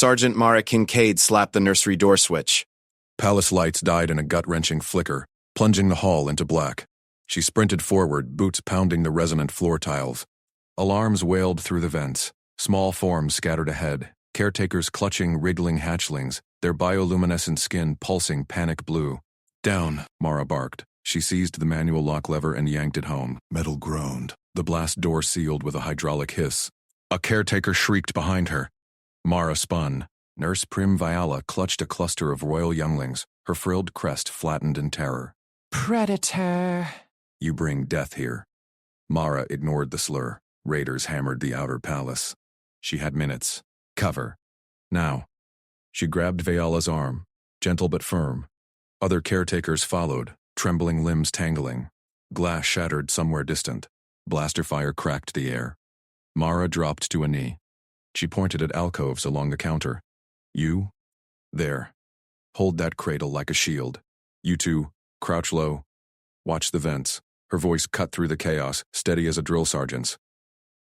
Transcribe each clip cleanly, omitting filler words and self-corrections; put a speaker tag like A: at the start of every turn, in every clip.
A: Sergeant Mara Kincaid slapped the nursery door switch.
B: Palace lights died in a gut-wrenching flicker, plunging the hall into black. She sprinted forward, boots pounding the resonant floor tiles. Alarms wailed through the vents. Small forms scattered ahead, caretakers clutching wriggling hatchlings, their bioluminescent skin pulsing panic blue. "Down," Mara barked. She seized the manual lock lever and yanked it home. Metal groaned. The blast door sealed with a hydraulic hiss. A caretaker shrieked behind her. Mara spun. Nurse Prim Viola clutched a cluster of royal younglings, her frilled crest flattened in terror.
C: "Predator."
B: "You bring death here." Mara ignored the slur. Raiders hammered the outer palace. She had minutes. Cover. Now. She grabbed Viola's arm, gentle but firm. Other caretakers followed, trembling limbs tangling. Glass shattered somewhere distant. Blaster fire cracked the air. Mara dropped to a knee. She pointed at alcoves along the counter. "You? There. Hold that cradle like a shield. You two, crouch low. Watch the vents." Her voice cut through the chaos, steady as a drill sergeant's.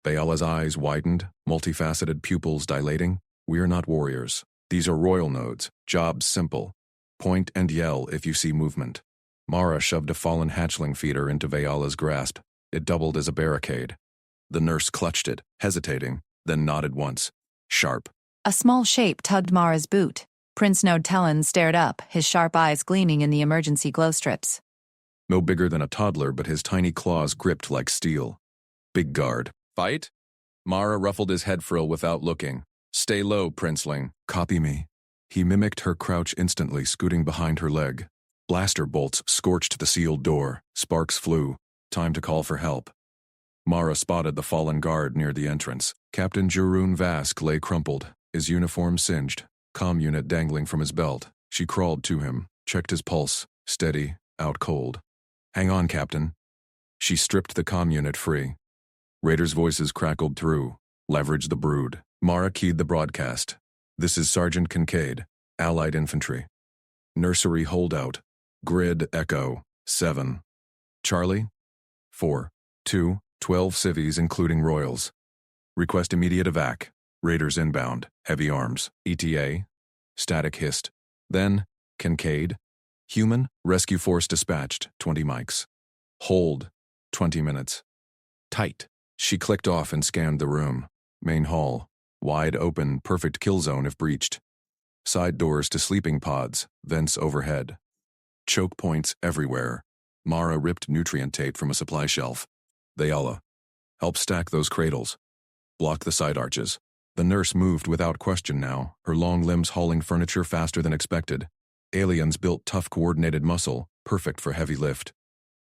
B: Viola's eyes widened, multifaceted pupils dilating. "We're not warriors. These are royal nodes. Jobs simple. Point and yell if you see movement." Mara shoved a fallen hatchling feeder into Viola's grasp. It doubled as a barricade. The nurse clutched it, hesitating, then nodded once. Sharp.
D: A small shape tugged Mara's boot. Prince Node Tellin stared up, his sharp eyes gleaming in the emergency glow strips.
B: No bigger than a toddler, but his tiny claws gripped like steel. "Big guard. Fight?" Mara ruffled his head frill without looking. "Stay low, princeling. Copy me." He mimicked her crouch instantly, scooting behind her leg. Blaster bolts scorched the sealed door. Sparks flew. Time to call for help. Mara spotted the fallen guard near the entrance. Captain Jeroen Vask lay crumpled, his uniform singed, comm unit dangling from his belt. She crawled to him, checked his pulse. Steady, out cold. "Hang on, Captain." She stripped the comm unit free. Raiders' voices crackled through. "Leverage the brood." Mara keyed the broadcast. "This is Sergeant Kincaid, Allied Infantry. Nursery holdout. Grid Echo, 7. Charlie? 4. 2, 12 civvies including royals. Request immediate evac. Raiders inbound. Heavy arms. ETA. Static hissed. Then, Kincaid. Human, rescue force dispatched. 20 mics. Hold. 20 minutes. Tight. She clicked off and scanned the room. Main hall. Wide open, perfect kill zone if breached. Side doors to sleeping pods, vents overhead. Choke points everywhere. Mara ripped nutrient tape from a supply shelf. Viola. Help stack those cradles. Block the side arches. The nurse moved without question now, her long limbs hauling furniture faster than expected. Aliens built tough coordinated muscle, perfect for heavy lift.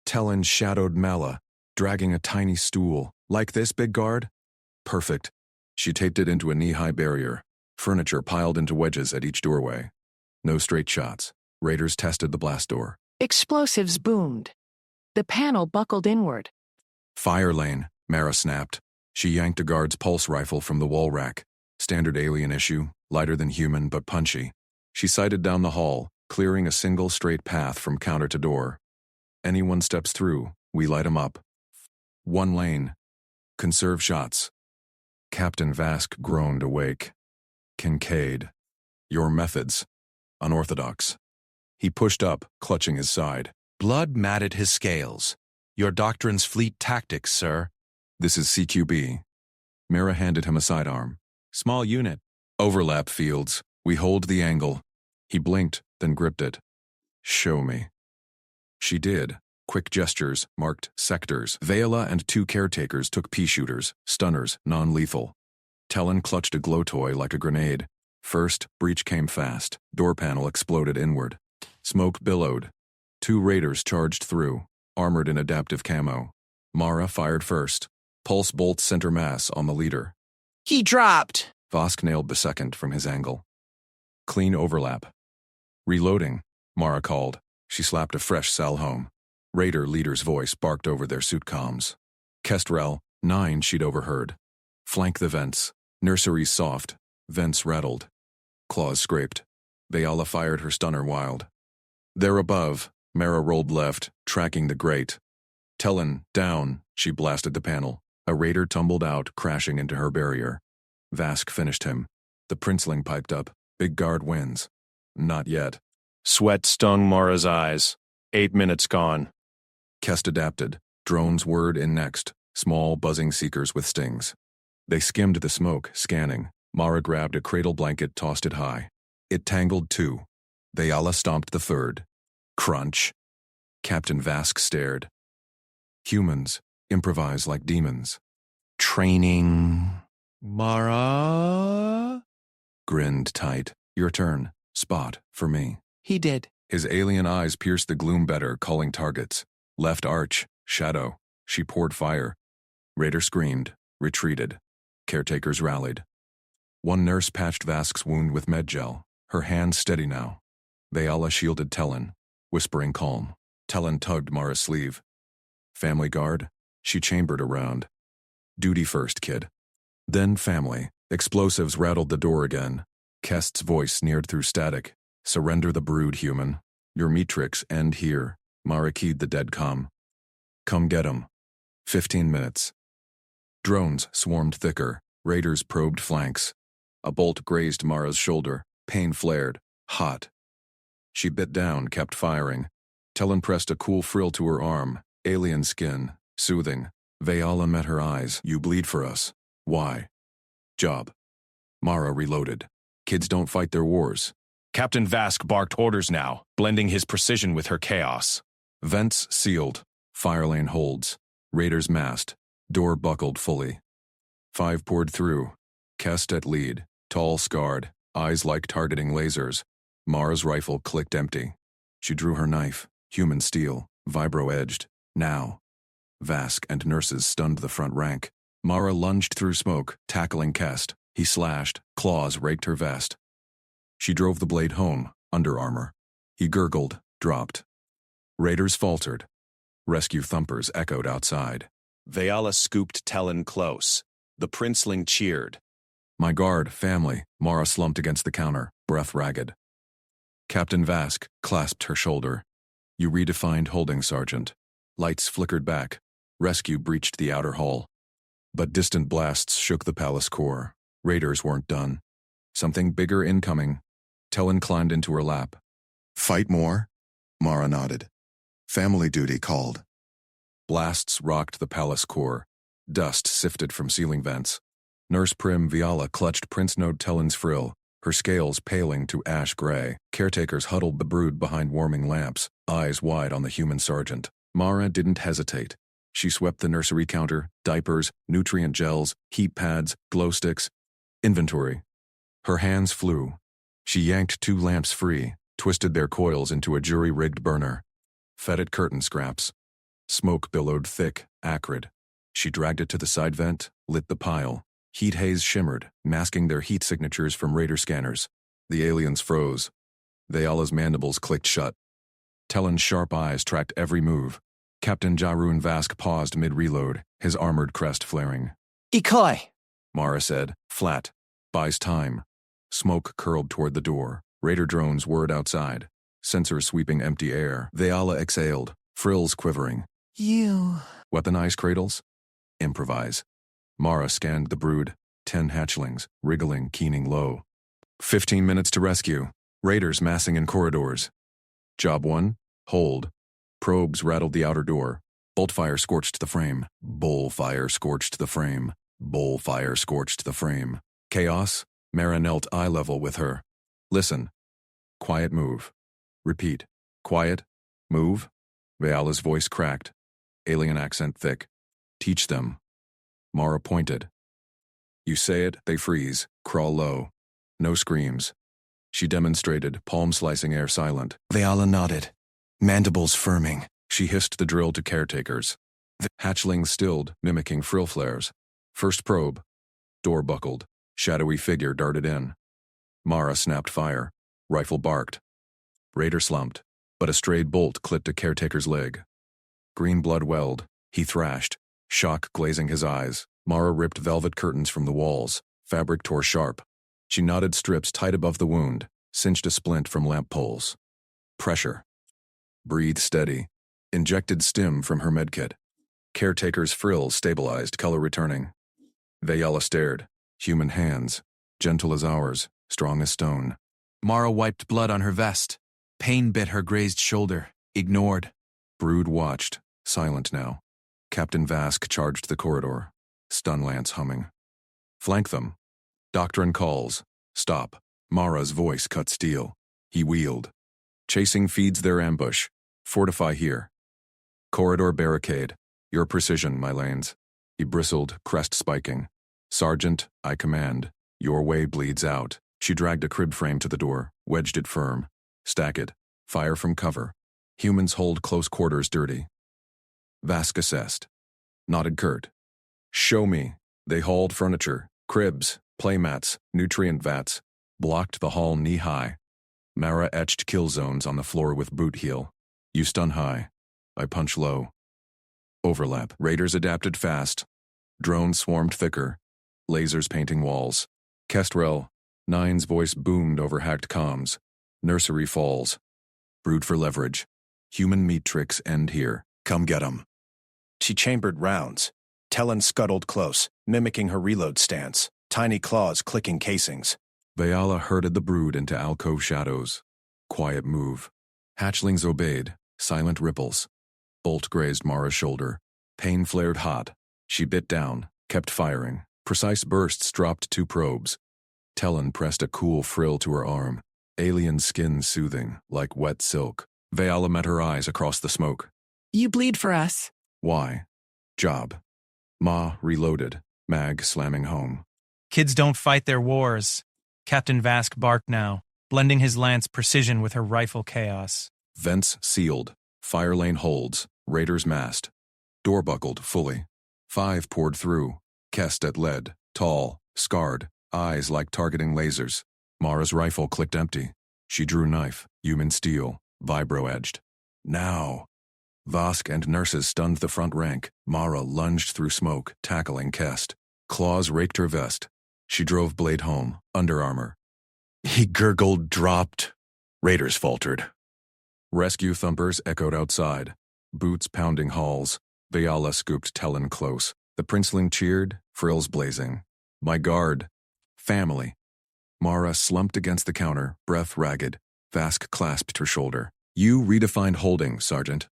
B: Tellin shadowed Mala, dragging a tiny stool. "Like this, big guard?" "Perfect." She taped it into a knee-high barrier. Furniture piled into wedges at each doorway. No straight shots. Raiders tested the blast door.
C: Explosives boomed. The panel buckled inward.
B: "Fire lane," Mara snapped. She yanked a guard's pulse rifle from the wall rack. Standard alien issue, lighter than human but punchy. She sighted down the hall, clearing a single straight path from counter to door. "Anyone steps through, we light 'em up. One lane. Conserve shots." Captain Vask groaned awake. "Kincaid. Your methods. Unorthodox." He pushed up, clutching his side.
E: Blood matted his scales. "Your doctrine's fleet tactics, sir."
B: "This is CQB." Mara handed him a sidearm.
E: "Small unit."
B: "Overlap fields. We hold the angle." He blinked, then gripped it. "Show me." She did. Quick gestures marked sectors. Viola and 2 caretakers took pea-shooters, stunners, non-lethal. Tellin clutched a glow toy like a grenade. First, breach came fast. Door panel exploded inward. Smoke billowed. 2 raiders charged through, armored in adaptive camo. Mara fired first. Pulse bolt center mass on the leader.
C: "He dropped."
B: Vosk nailed the second from his angle. Clean overlap. "Reloading," Mara called. She slapped a fresh cell home. Raider leader's voice barked over their suit comms. Kestrel, 9 she'd overheard. "Flank the vents." Nursery soft. Vents rattled. Claws scraped. Viola fired her stunner wild. There above, Mara rolled left, tracking the grate. "Tellin, down," she blasted the panel. A raider tumbled out, crashing into her barrier. Vask finished him. The princeling piped up. Big guard wins. Not yet.
A: Sweat stung Mara's eyes. 8 minutes gone.
B: Kest adapted. Drones whirred in next. Small, buzzing seekers with stings. They skimmed the smoke, scanning. Mara grabbed a cradle blanket, tossed it high. It tangled two. Vayala stomped the third. Crunch. Captain Vask stared. Humans improvise like demons. Training.
E: Mara?
B: Grinned tight. Your turn. Spot, for me.
C: He did.
B: His alien eyes pierced the gloom better, calling targets. Left arch, shadow. She poured fire. Raider screamed, retreated. Caretakers rallied. One nurse patched Vask's wound with medgel. Her hands steady now. Vayala shielded Tellen, whispering calm. Tellen tugged Mara's sleeve. Family guard? She chambered around. Duty first, kid. Then family. Explosives rattled the door again. Kest's voice sneered through static. Surrender the brood, human. Your metrics end here. Mara keyed the dead comm. Come get 'em. 15 minutes. Drones swarmed thicker. Raiders probed flanks. A bolt grazed Mara's shoulder. Pain flared. Hot. She bit down, kept firing. Tellen pressed a cool frill to her arm. Alien skin. Soothing. Vayala met her eyes. You bleed for us. Why? Job. Mara reloaded. Kids don't fight their wars.
A: Captain Vask barked orders now, blending his precision with her chaos.
B: Vents sealed. Fire lane holds. Raiders massed. Door buckled fully. 5 poured through. Kest at lead. Tall, scarred. Eyes like targeting lasers. Mara's rifle clicked empty. She drew her knife. Human steel. Vibro-edged. Now. Vask and nurses stunned the front rank. Mara lunged through smoke, tackling Kest. He slashed. Claws raked her vest. She drove the blade home, under armor. He gurgled, dropped. Raiders faltered. Rescue thumpers echoed outside.
A: Vayala scooped Tellen close. The princeling cheered.
B: My guard, family. Mara slumped against the counter, breath ragged. Captain Vask clasped her shoulder. You redefined holding, Sergeant. Lights flickered back. Rescue breached the outer hall. But distant blasts shook the palace core. Raiders weren't done. Something bigger incoming. Tellen climbed into her lap.
F: Fight more? Mara nodded. Family duty called.
B: Blasts rocked the palace core. Dust sifted from ceiling vents. Nurse Prim Vayala clutched Prince Node Tellen's frill, her scales paling to ash gray. Caretakers huddled the brood behind warming lamps, eyes wide on the human sergeant. Mara didn't hesitate. She swept the nursery counter, diapers, nutrient gels, heat pads, glow sticks. Inventory. Her hands flew. She yanked 2 lamps free, twisted their coils into a jury-rigged burner. Fed it curtain scraps. Smoke billowed thick, acrid. She dragged it to the side vent, lit the pile. Heat haze shimmered, masking their heat signatures from Raider scanners. The aliens froze. Vayala's mandibles clicked shut. Tellen's sharp eyes tracked every move. Captain Jarun Vask paused mid-reload, his armored crest flaring.
C: Ikoi!
B: Mara said, flat. Buys time. Smoke curled toward the door. Raider drones whirred outside. Sensors sweeping empty air. Vayala exhaled, frills quivering.
C: You...
B: Weaponized cradles? Improvise. Mara scanned the brood. 10 hatchlings, wriggling, keening low. 15 minutes to rescue. Raiders massing in corridors. Job 1, hold. Probes rattled the outer door. Bolt fire scorched the frame. Bull fire scorched the frame. Bull fire scorched the frame. Chaos? Mara knelt eye level with her. Listen. Quiet move. Repeat. Quiet. Move. Vayala's voice cracked. Alien accent thick. Teach them. Mara pointed. You say it, they freeze. Crawl low. No screams. She demonstrated, palm-slicing air silent.
F: Vayala nodded. Mandibles firming.
B: She hissed the drill to caretakers. The hatchlings stilled, mimicking frill flares. First probe. Door buckled. Shadowy figure darted in. Mara snapped fire. Rifle barked. Raider slumped, but a strayed bolt clipped a caretaker's leg. Green blood welled. He thrashed, shock glazing his eyes. Mara ripped velvet curtains from the walls. Fabric tore sharp. She knotted strips tight above the wound, cinched a splint from lamp poles. Pressure. Breathe steady. Injected stim from her medkit. Caretaker's frills stabilized, color returning. Vayala stared. Human hands. Gentle as ours, strong as stone.
E: Mara wiped blood on her vest. Pain bit her grazed shoulder. Ignored.
B: Brood watched, silent now. Captain Vask charged the corridor, stun lance humming. Flank them. Doctrine calls. Stop. Mara's voice cut steel. He wheeled. Chasing feeds their ambush. Fortify here. Corridor barricade. Your precision, my lanes. He bristled, crest spiking. Sergeant, I command. Your way bleeds out. She dragged a crib frame to the door, wedged it firm. Stack it. Fire from cover. Humans hold close quarters dirty. Vask assessed. Nodded curt. Show me. They hauled furniture, cribs, playmats, nutrient vats. Blocked the hall knee-high. Mara etched kill zones on the floor with boot heel. You stun high. I punch low. Overlap. Raiders adapted fast. Drones swarmed thicker. Lasers painting walls. Kestrel. Nine's voice boomed over hacked comms. Nursery falls. Brood for leverage. Human meat tricks end here. Come get 'em.
G: She chambered rounds. Talon scuttled close, mimicking her reload stance. Tiny claws clicking casings.
B: Vayala herded the brood into alcove shadows. Quiet move. Hatchlings obeyed. Silent ripples. Bolt grazed Mara's shoulder. Pain flared hot. She bit down, kept firing. Precise bursts dropped 2 probes. Talon pressed a cool frill to her arm. Alien skin soothing, like wet silk. Vayala met her eyes across the smoke.
C: You bleed for us.
B: Why? Job. Ma reloaded, mag slamming home.
H: Kids don't fight their wars. Captain Vask barked now, blending his lance precision with her rifle chaos.
B: Vents sealed. Fire lane holds. Raiders massed. Door buckled fully. 5 poured through. Kest at lead. Tall. Scarred. Eyes like targeting lasers. Mara's rifle clicked empty. She drew knife. Human steel. Vibro-edged. Now. Vask and nurses stunned the front rank. Mara lunged through smoke, tackling Kest. Claws raked her vest. She drove blade home. Under armor. He gurgled, dropped. Raiders faltered. Rescue thumpers echoed outside. Boots pounding halls. Vayala scooped Talon close. The princeling cheered, frills blazing. My guard. Family. Mara slumped against the counter, breath ragged. Vask clasped her shoulder. You redefined holding, Sergeant.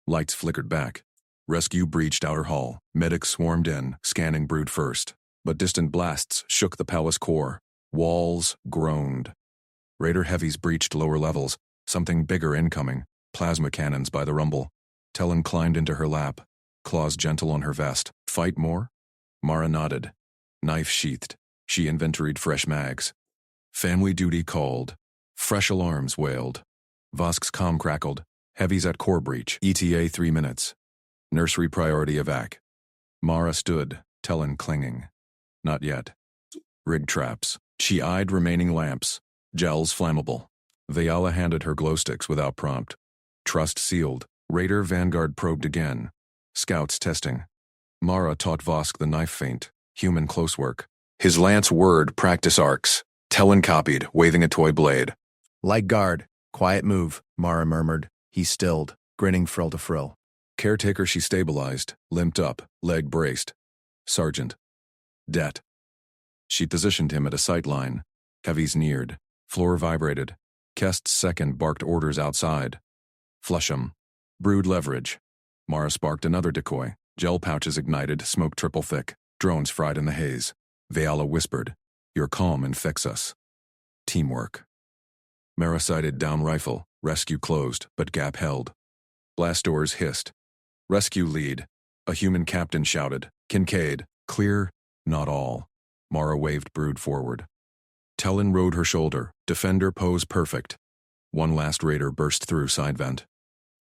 B: Lights flickered back. Rescue breached outer hall. Medics swarmed in, scanning brood first. But distant blasts shook the palace core. Walls groaned. Raider heavies breached lower levels. Something bigger incoming. Plasma cannons by the rumble. Talon climbed into her lap. Claws gentle on her vest. Fight more? Mara nodded. Knife sheathed. She inventoried fresh mags. Family duty called. Fresh alarms wailed. Vosk's comm crackled. Heavies at core breach. ETA 3 minutes. Nursery priority evac. Mara stood, Talon clinging. Not yet. Rig traps. She eyed remaining lamps. Gels flammable. Vayala handed her glow sticks without prompt. Trust sealed. Raider Vanguard probed again. Scouts testing. Mara taught Vosk the knife feint. Human close work. His lance word practice arcs. Talon copied, waving a toy blade.
G: Light guard. Quiet move, Mara murmured. He stilled, grinning frill to frill.
B: Caretaker she stabilized, limped up, leg braced. Sergeant. Det. She positioned him at a sight line. Heavies neared. Floor vibrated. Kest's second barked orders outside. Flush 'em. Brood leverage. Mara sparked another decoy. Gel pouches ignited, smoke triple thick. Drones fried in the haze. Vayala whispered, Your calm infects us. Teamwork. Mara sighted down rifle. Rescue closed, but gap held. Blast doors hissed. Rescue lead. A human captain shouted. Kincaid. Clear. Not all. Mara waved brood forward. Talon rode her shoulder. Defender pose perfect. One last raider burst through side vent.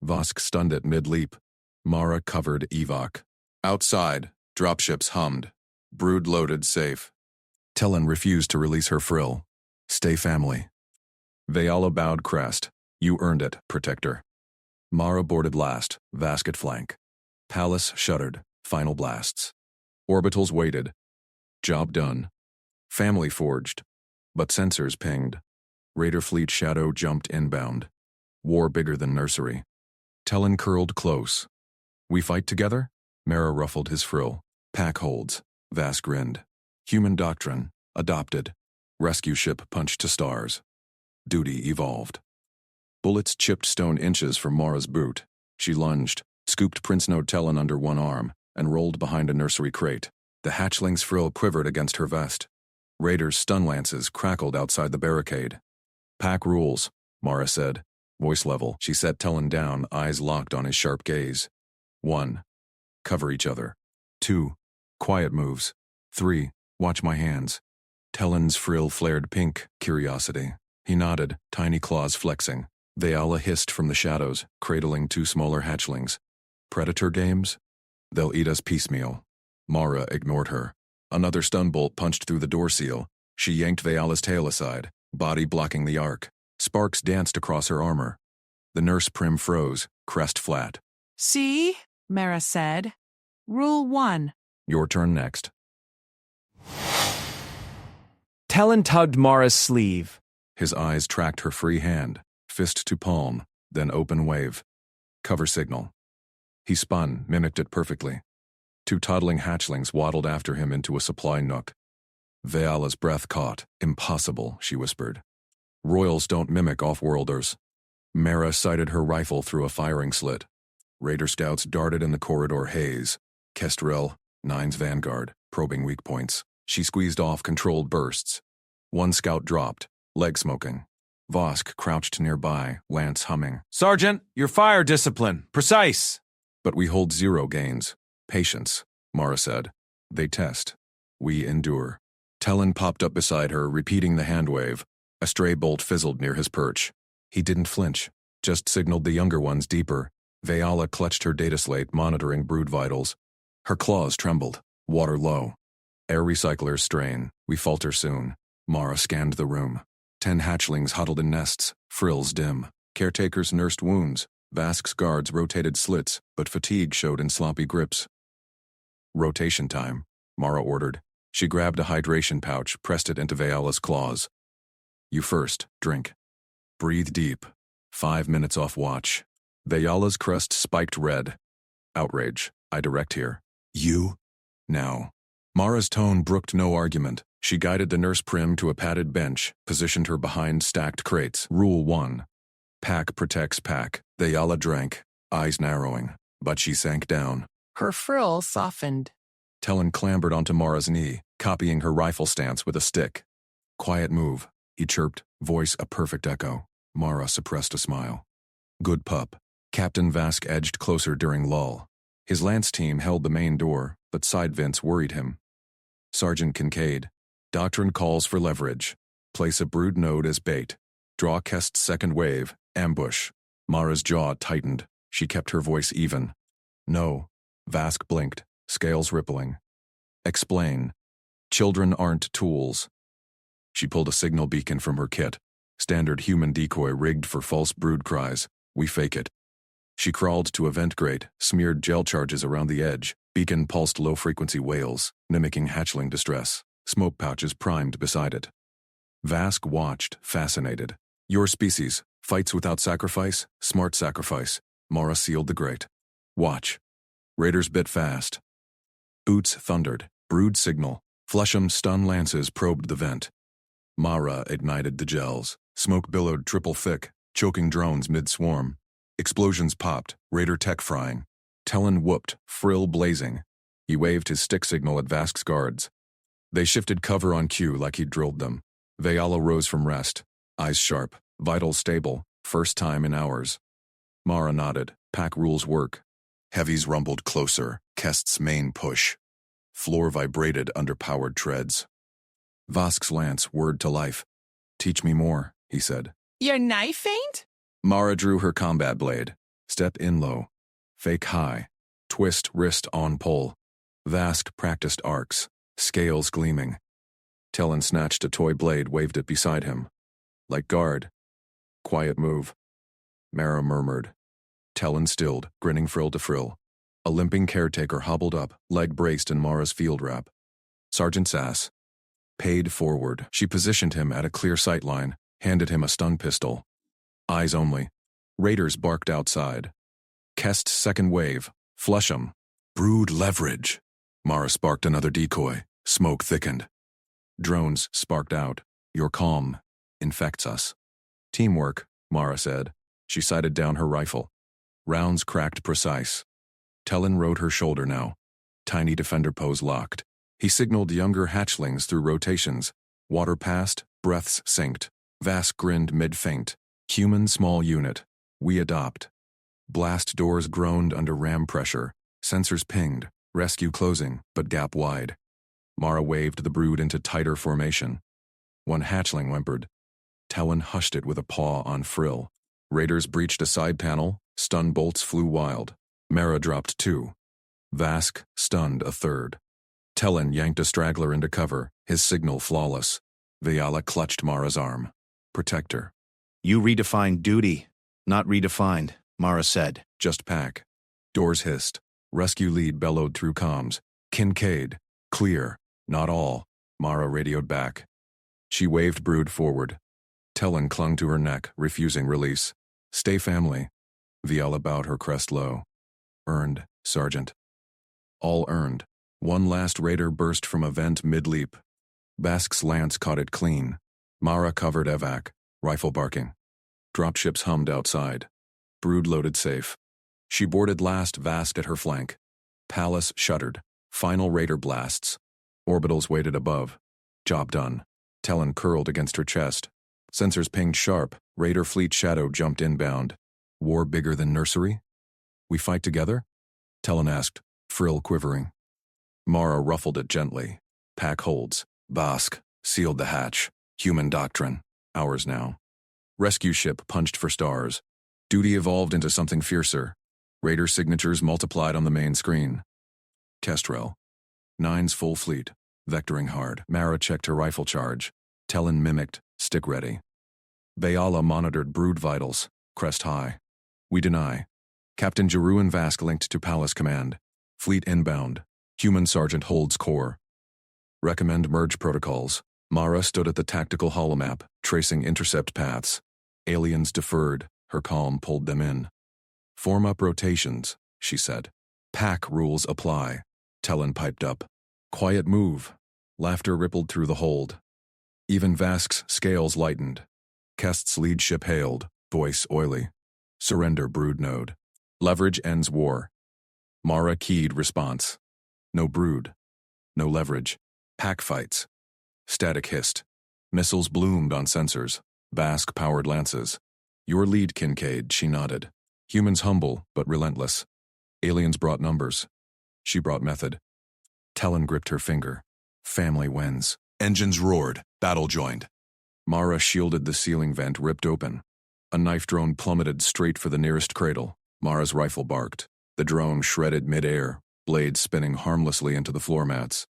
B: Vosk stunned at mid-leap. Mara covered evac. Outside, dropships hummed. Brood loaded safe. Talon refused to release her frill. Stay family. Vayala bowed crest. You earned it, protector. Mara boarded last, Vask at flank. Palace shuddered, final blasts. Orbitals waited. Job done. Family forged. But sensors pinged. Raider fleet shadow jumped inbound. War bigger than nursery. Talon curled close. We fight together? Mara ruffled his frill. Pack holds. Vask grinned. Human doctrine. Adopted. Rescue ship punched to stars. Duty evolved. Bullets chipped stone inches from Mara's boot. She lunged, scooped Prince Notellin under one arm, and rolled behind a nursery crate. The hatchling's frill quivered against her vest. Raiders' stun lances crackled outside the barricade. Pack rules, Mara said. Voice level, she set Tellin down, eyes locked on his sharp gaze. 1. Cover each other. 2. Quiet moves. 3. Watch my hands. Tellin's frill flared pink, curiosity. He nodded, tiny claws flexing. Vayala hissed from the shadows, cradling 2 smaller hatchlings. Predator games? They'll eat us piecemeal. Mara ignored her. Another stun bolt punched through the door seal. She yanked Vayala's tail aside, body blocking the arc. Sparks danced across her armor. The nurse prim froze, crest flat.
C: See? Mara said. Rule 1.
B: Your turn next.
I: Tellin tugged Mara's sleeve.
B: His eyes tracked her free hand, fist to palm, then open wave. Cover signal. He spun, mimicked it perfectly. 2 toddling hatchlings waddled after him into a supply nook. Vayala's breath caught. Impossible, she whispered. Royals don't mimic off-worlders. Mara sighted her rifle through a firing slit. Raider scouts darted in the corridor haze. Kestrel, 9's vanguard, probing weak points. She squeezed off controlled bursts. 1 scout dropped, leg smoking. Vosk crouched nearby, lance humming.
I: Sergeant, your fire discipline. Precise.
B: But we hold 0 gains. Patience, Mara said. They test. We endure. Tellin popped up beside her, repeating the hand wave. A stray bolt fizzled near his perch. He didn't flinch, just signaled the younger ones deeper. Vayala clutched her data slate, monitoring brood vitals. Her claws trembled. Water low. Air recyclers strain. We falter soon. Mara scanned the room. 10 hatchlings huddled in nests, frills dim. Caretakers nursed wounds. Vask's guards rotated slits, but fatigue showed in sloppy grips. Rotation time, Mara ordered. She grabbed a hydration pouch, pressed it into Vayala's claws. You first, drink. Breathe deep. 5 minutes off watch. Vayala's crest spiked red. Outrage. I direct here. You? Now. Mara's tone brooked no argument. She guided the nurse prim to a padded bench, positioned her behind stacked crates. Rule 1. Pack protects pack. Vayala drank, eyes narrowing, but she sank down.
C: Her frill softened.
B: Tellin clambered onto Mara's knee, copying her rifle stance with a stick. Quiet move, he chirped, voice a perfect echo. Mara suppressed a smile. Good pup. Captain Vask edged closer during lull. His lance team held the main door, but side vents worried him. Sergeant Kincaid. Doctrine calls for leverage. Place a brood node as bait. Draw Kest's second wave. Ambush. Mara's jaw tightened. She kept her voice even. No. Vask blinked, scales rippling. Explain. Children aren't tools. She pulled a signal beacon from her kit. Standard human decoy rigged for false brood cries. We fake it. She crawled to a vent grate, smeared gel charges around the edge. Beacon pulsed low-frequency wails, mimicking hatchling distress. Smoke pouches primed beside it. Vask watched, fascinated. Your species. Fights without sacrifice, smart sacrifice. Mara sealed the grate. Watch. Raiders bit fast. Boots thundered. Brood signal. Flesham stun lances probed the vent. Mara ignited the gels. Smoke billowed triple thick, choking drones mid-swarm. Explosions popped, Raider tech frying. Tellin whooped, frill blazing. He waved his stick signal at Vask's guards. They shifted cover on cue like he'd drilled them. Vayala rose from rest, eyes sharp, vitals stable, first time in hours. Mara nodded. Pack rules work. Heavies rumbled closer, Kest's main push. Floor vibrated under powered treads. Vask's lance whirred to life. Teach me more, he said.
C: Your knife ain't?
B: Mara drew her combat blade. Step in low. Fake high. Twist wrist on pull. Vask practiced arcs, scales gleaming. Tellin snatched a toy blade, waved it beside him. Like guard. Quiet move. Mara murmured. Tellin stilled, grinning frill to frill. A limping caretaker hobbled up, leg braced in Mara's field wrap. Sergeant Sass. Paid forward. She positioned him at a clear sight line, handed him a stun pistol. Eyes only. Raiders barked outside. Kest's second wave. Flush 'em. Brood leverage. Mara sparked another decoy. Smoke thickened. Drones sparked out. Your calm infects us. Teamwork, Mara said. She sighted down her rifle. Rounds cracked precise. Tellen rode her shoulder now. Tiny defender pose locked. He signaled younger hatchlings through rotations. Water passed, breaths synced. Vask grinned mid-faint. Human small unit. We adopt. Blast doors groaned under ram pressure. Sensors pinged. Rescue closing, but gap wide. Mara waved the brood into tighter formation. One hatchling whimpered. Tellen hushed it with a paw on frill. Raiders breached a side panel. Stun bolts flew wild. Mara dropped 2. Vask stunned a 3rd. Tellen yanked a straggler into cover, his signal flawless. Vayala clutched Mara's arm. Protect her.
G: You redefined duty, not redefined, Mara said.
B: Just pack. Doors hissed. Rescue lead bellowed through comms. Kincaid. Clear. Not all. Mara radioed back. She waved brood forward. Tellen clung to her neck, refusing release. Stay family. Vayala bowed her crest low. Earned, Sergeant. All earned. One last raider burst from a vent mid-leap. Vask's lance caught it clean. Mara covered evac, rifle barking. Dropships hummed outside. Brood loaded safe. She boarded last, Vask at her flank. Palace shuddered. Final raider blasts. Orbitals waited above. Job done. Tellen curled against her chest. Sensors pinged sharp. Raider fleet shadow jumped inbound. War bigger than Nursery? We fight together? Tellen asked, frill quivering. Mara ruffled it gently. Pack holds. Vask sealed the hatch. Human doctrine. Ours now. Rescue ship punched for stars. Duty evolved into something fiercer. Raider signatures multiplied on the main screen. Kestrel. 9's full fleet. Vectoring hard. Mara checked her rifle charge. Tellen mimicked. Stick ready. Vayala monitored brood vitals. Crest high. We deny. Captain Jeru and Vask linked to Palace Command. Fleet inbound. Human Sergeant holds core. Recommend merge protocols. Mara stood at the tactical holomap, tracing intercept paths. Aliens deferred. Her calm pulled them in. Form up rotations, she said. Pack rules apply. Tellen piped up. Quiet move. Laughter rippled through the hold. Even Vask's scales lightened. Kest's lead ship hailed, voice oily. Surrender, brood node. Leverage ends war. Mara keyed response. No brood. No leverage. Pack fights. Static hissed. Missiles bloomed on sensors. Vask powered lances. Your lead, Kincaid, she nodded. Humans humble, but relentless. Aliens brought numbers. She brought method. Tellen gripped her finger. Family wins. Engines roared. Battle joined. Mara shielded the ceiling vent ripped open. A knife drone plummeted straight for the nearest cradle. Mara's rifle barked. The drone shredded mid-air, blades spinning harmlessly into the floor mats.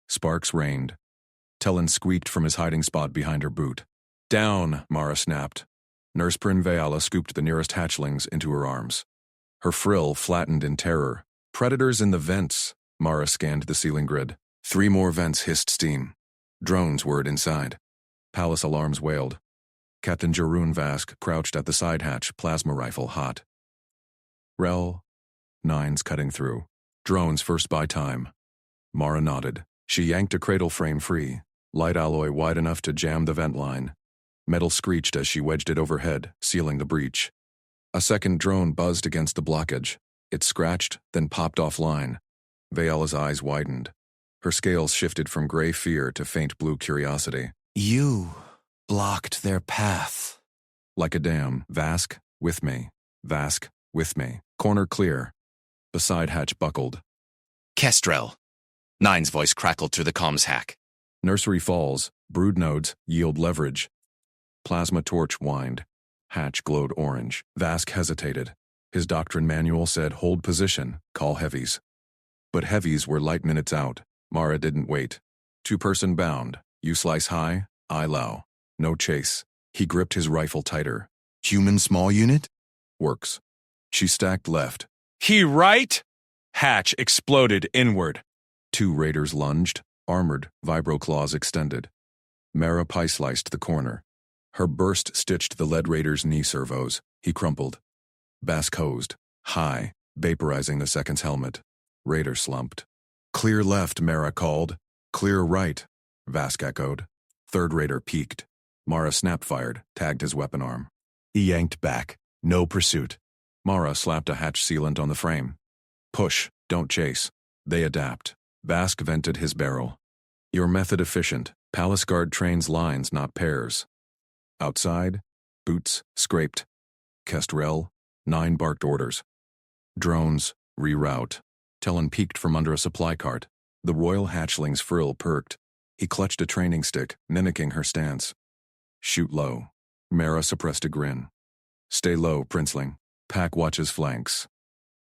B: Sparks rained. Tellen squeaked from his hiding spot behind her boot. Down, Mara snapped. Nurse Prin Vayala scooped the nearest hatchlings into her arms. Her frill flattened in terror. Predators in the vents. Mara scanned the ceiling grid. 3 more vents hissed steam. Drones whirred inside. Palace alarms wailed. Captain Jeroen Vask crouched at the side hatch, plasma rifle hot. Rel. 9's cutting through. Drones first by time. Mara nodded. She yanked a cradle frame free. Light alloy wide enough to jam the vent line. Metal screeched as she wedged it overhead, sealing the breach. A second drone buzzed against the blockage. It scratched, then popped offline. Vayala's eyes widened. Her scales shifted from gray fear to faint blue curiosity.
E: You blocked their path.
B: Like a dam, Vask, with me. Vask, with me. Corner clear. The side hatch buckled.
E: Kestrel. 9's voice crackled through the comms hack.
B: Nursery falls. Brood nodes yield leverage. Plasma torch whined. Hatch glowed orange. Vask hesitated. His doctrine manual said hold position, call heavies. But heavies were light minutes out. Mara didn't wait. 2-person bound. You slice high, I low. No chase. He gripped his rifle tighter.
F: Human small unit?
B: Works. She stacked left.
I: He right? Hatch exploded inward.
B: 2 raiders lunged, armored, vibro claws extended. Mara pie-sliced the corner. Her burst stitched the lead raider's knee servos. He crumpled. Vask hosed. High, vaporizing the second's helmet. Raider slumped. Clear left, Mara called. Clear right, Vask echoed. 3rd raider peeked. Mara snap-fired, tagged his weapon arm.
G: He yanked back. No pursuit.
B: Mara slapped a hatch sealant on the frame. Push, don't chase. They adapt. Vask vented his barrel. Your method efficient. Palace guard trains lines, not pairs. Outside, boots scraped. Kestrel, 9 barked orders. Drones, reroute. Tellen peeked from under a supply cart. The royal hatchling's frill perked. He clutched a training stick, mimicking her stance. Shoot low. Mara suppressed a grin. Stay low, princeling. Pack watches flanks.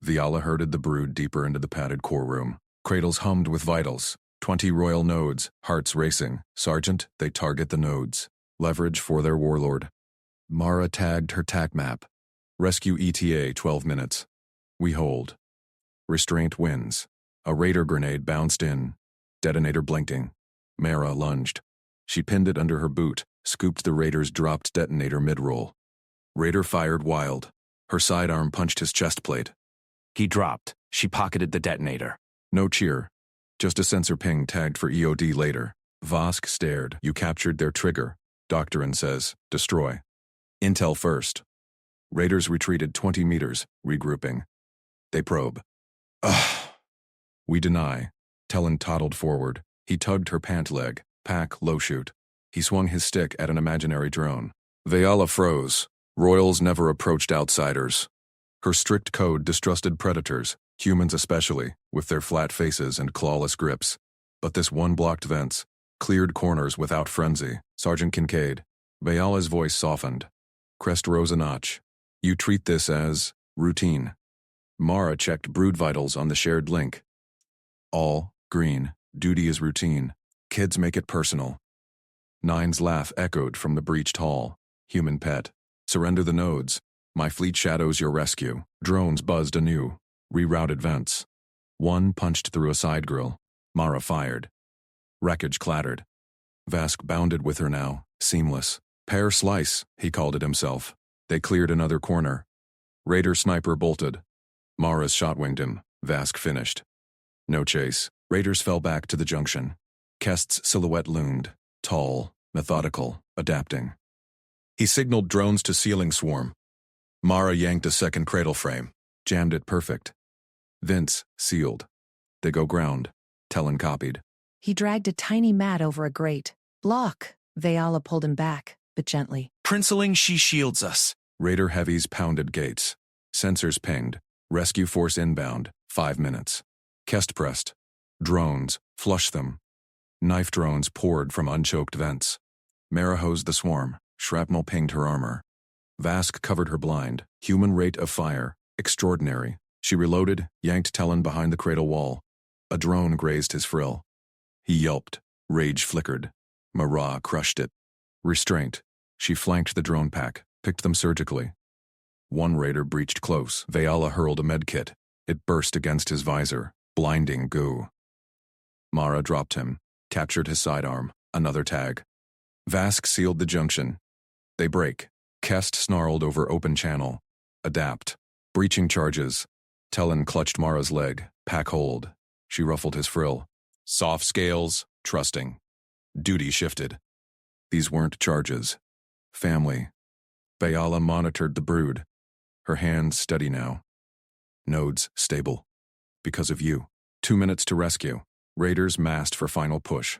B: Viala herded the brood deeper into the padded core room. Cradles hummed with vitals. 20 royal nodes, hearts racing. Sergeant, they target the nodes. Leverage for their warlord. Mara tagged her tac map. Rescue ETA 12 minutes. We hold. Restraint wins. A raider grenade bounced in. Detonator blinking. Mara lunged. She pinned it under her boot, scooped the raider's dropped detonator mid-roll. Raider fired wild. Her sidearm punched his chest plate.
G: He dropped. She pocketed the detonator.
B: No cheer. Just a sensor ping tagged for EOD later. Vosk stared. You captured their trigger. Doctrine says, destroy. Intel first. Raiders retreated 20 meters, regrouping. They probe. Ugh. We deny. Tellen toddled forward. He tugged her pant leg. Pack, low shoot. He swung his stick at an imaginary drone. Veala froze. Royals never approached outsiders. Her strict code distrusted predators, humans especially, with their flat faces and clawless grips. But this one blocked vents, cleared corners without frenzy. Sergeant Kincaid. Veala's voice softened. Crest rose a notch. You treat this as routine. Mara checked brood vitals on the shared link. All green. Duty is routine. Kids make it personal. Nine's laugh echoed from the breached hall. Human pet. Surrender the nodes. My fleet shadows your rescue. Drones buzzed anew. Rerouted vents. One punched through a side grill. Mara fired. Wreckage clattered. Vask bounded with her now, seamless. Pear slice, he called it himself. They cleared another corner. Raider sniper bolted. Mara's shot winged him. Vask finished. No chase. Raiders fell back to the junction. Kest's silhouette loomed. Tall, methodical, adapting. He signaled drones to ceiling swarm. Mara yanked a second cradle frame. Jammed it perfect. Vince sealed. They go ground. Tellen copied.
C: He dragged a tiny mat over a grate. Block. Veala pulled him back, but gently.
I: Princeling, she shields us.
B: Raider heavies pounded gates. Sensors pinged. Rescue force inbound. 5 minutes. Kest pressed. Drones. Flush them. Knife drones poured from unchoked vents. Mara hosed the swarm. Shrapnel pinged her armor. Vask covered her blind. Human rate of fire. Extraordinary. She reloaded, yanked Tellen behind the cradle wall. A drone grazed his frill. He yelped. Rage flickered. Mara crushed it. Restraint. She flanked the drone pack, picked them surgically. One raider breached close. Veala hurled a medkit. It burst against his visor. Blinding goo. Mara dropped him, captured his sidearm. Another tag. Vask sealed the junction. They break. Kest snarled over open channel. Adapt. Breaching charges. Tellen clutched Mara's leg. Pack hold. She ruffled his frill. Soft scales, trusting. Duty shifted. These weren't charges. Family. Veala monitored the brood. Her hands steady now. Nodes stable. Because of you. 2 minutes to rescue. Raiders massed for final push.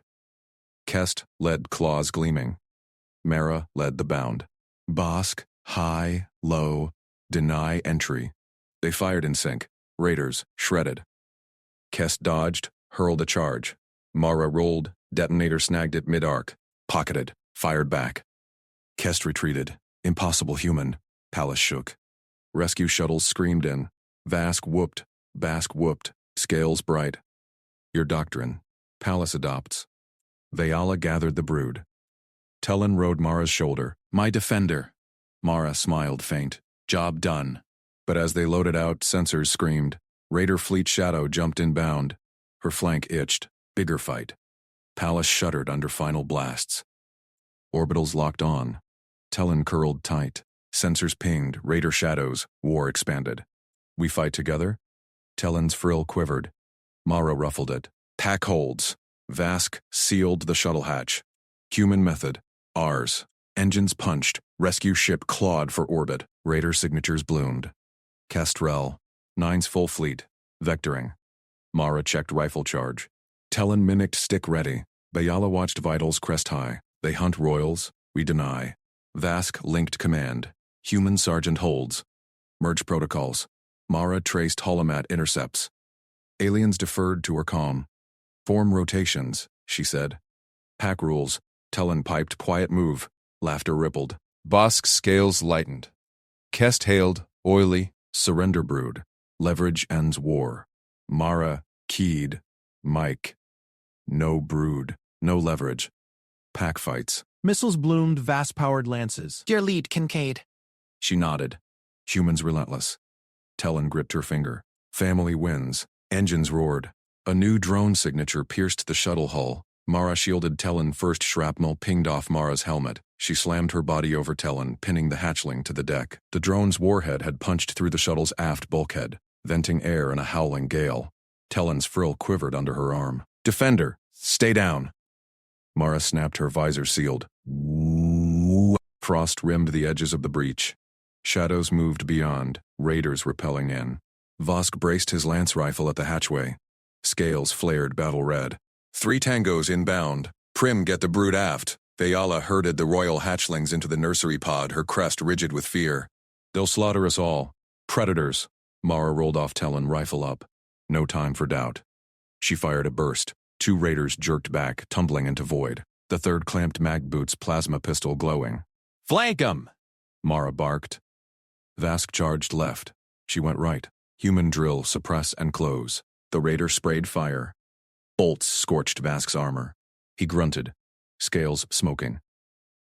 B: Kest led claws gleaming. Mara led the bound. Bosk, high, low, deny entry. They fired in sync. Raiders shredded. Kest dodged, hurled a charge. Mara rolled, detonator snagged it mid-arc. Pocketed, fired back. Kest retreated. Impossible human. Palace shook. Rescue shuttles screamed in. Vask whooped. Bask whooped. Scales bright. Your doctrine. Palace adopts. Veala gathered the brood. Tellen rode Mara's shoulder. My defender. Mara smiled faint. Job done. But as they loaded out, sensors screamed. Raider fleet shadow jumped inbound. Her flank itched. Bigger fight. Palace shuddered under final blasts. Orbitals locked on. Tellen curled tight. Sensors pinged. Raider shadows. War expanded. We fight together? Tellen's frill quivered. Mara ruffled it. Pack holds. Vask sealed the shuttle hatch. Human method. Ours. Engines punched. Rescue ship clawed for orbit. Raider signatures bloomed. Kestrel. Nine's full fleet. Vectoring. Mara checked rifle charge. Telin mimicked stick ready. Bayala watched vitals crest high. They hunt royals. We deny. Vask linked command. Human sergeant holds. Merge protocols. Mara traced holomat intercepts. Aliens deferred to her calm. Form rotations, she said. Pack rules. Telin piped quiet move. Laughter rippled. Bosk's scales lightened. Kest hailed, oily, surrender brood. Leverage ends war. Mara keyed. Mike. No brood. No leverage. Pack fights.
J: Missiles bloomed vast-powered lances.
I: Your lead, Kincaid.
B: She nodded. Humans relentless. Telin gripped her finger. Family wins. Engines roared. A new drone signature pierced the shuttle hull. Mara shielded Telin. First shrapnel pinged off Mara's helmet. She slammed her body over Telin, pinning the hatchling to the deck. The drone's warhead had punched through the shuttle's aft bulkhead, venting air in a howling gale. Tellin's frill quivered under her arm. Defender, stay down. Mara snapped her visor sealed. Frost rimmed the edges of the breach. Shadows moved beyond, raiders repelling in. Vosk braced his lance rifle at the hatchway. Scales flared battle red. 3 tangos inbound. Prim get the brood aft. Vayala herded the royal hatchlings into the nursery pod, her crest rigid with fear. They'll slaughter us all. Predators. Mara rolled off Telin, rifle up. No time for doubt. She fired a burst. 2 raiders jerked back, tumbling into void. The third clamped mag boot's plasma pistol glowing.
A: Flank 'em!
B: Mara barked. Vask charged left. She went right. Human drill, suppress and close. The raider sprayed fire. Bolts scorched Vask's armor. He grunted. Scales smoking.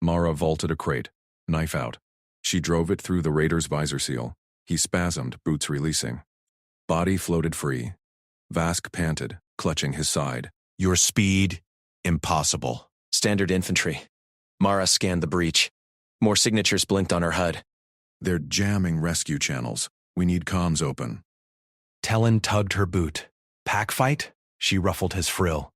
B: Mara vaulted a crate. Knife out. She drove it through the raider's visor seal. He spasmed, boots releasing. Body floated free. Vask panted, clutching his side.
A: Your speed? Impossible.
I: Standard infantry. Mara scanned the breach. More signatures blinked on her HUD.
B: They're jamming rescue channels. We need comms open.
A: Telin tugged her boot. Pack fight? She ruffled his frill.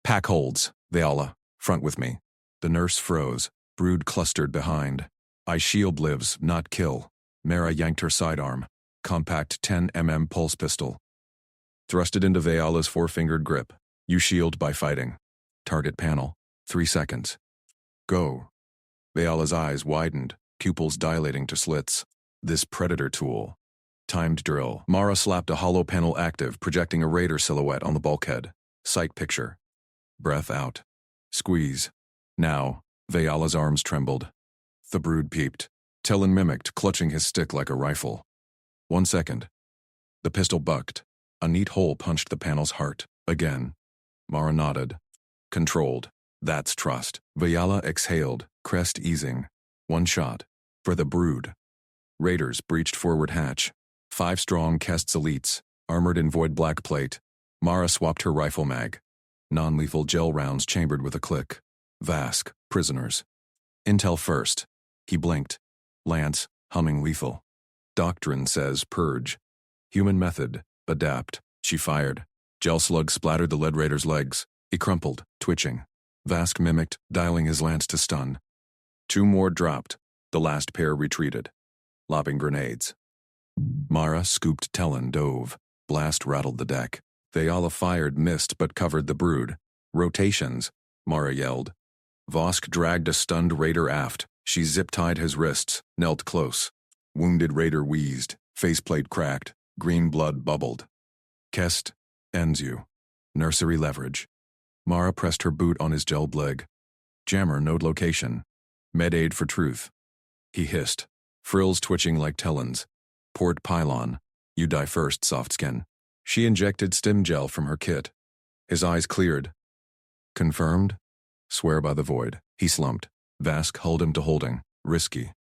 B: Pack holds. Vayala, front with me. The nurse froze. Brood clustered behind. I shield lives, not kill. Mara yanked her sidearm. Compact 10mm pulse pistol. Thrusted into Vayala's 4-fingered grip. You shield by fighting. Target panel. 3 seconds. Go. Vayala's eyes widened, pupils dilating to slits. This predator tool. Timed drill. Mara slapped a hollow panel active, projecting a raider silhouette on the bulkhead. Sight picture. Breath out. Squeeze. Now. Vayala's arms trembled. The brood peeped. Telin mimicked, clutching his stick like a rifle. 1 second. The pistol bucked. A neat hole punched the panel's heart. Again. Mara nodded. Controlled. That's trust. Vayala exhaled, crest easing. 1 shot. For the brood. Raiders breached forward hatch. 5 strong Kest's elites, armored in void black plate. Mara swapped her rifle mag. Non-lethal gel rounds chambered with a click. Vask, prisoners. Intel first. He blinked. Lance, humming lethal. Doctrine says purge. Human method, adapt. She fired. Gel slug splattered the lead raider's legs. He crumpled, twitching. Vask mimicked, dialing his lance to stun. 2 more dropped. The last pair retreated. Lobbing grenades. Mara scooped Telin, dove. Blast rattled the deck. Vayala fired, missed, but covered the brood. Rotations, Mara yelled. Vosk dragged a stunned raider aft. She zip-tied his wrists, knelt close. Wounded raider wheezed, faceplate cracked, green blood bubbled. Kest ends you. Nursery leverage. Mara pressed her boot on his gelled leg. Jammer node location. Med aid for truth. He hissed, frills twitching like Telin's. Port pylon. You die first, soft skin. She injected stim gel from her kit. His eyes cleared. Confirmed? Swear by the void. He slumped. Vask hulled him to holding. Risky.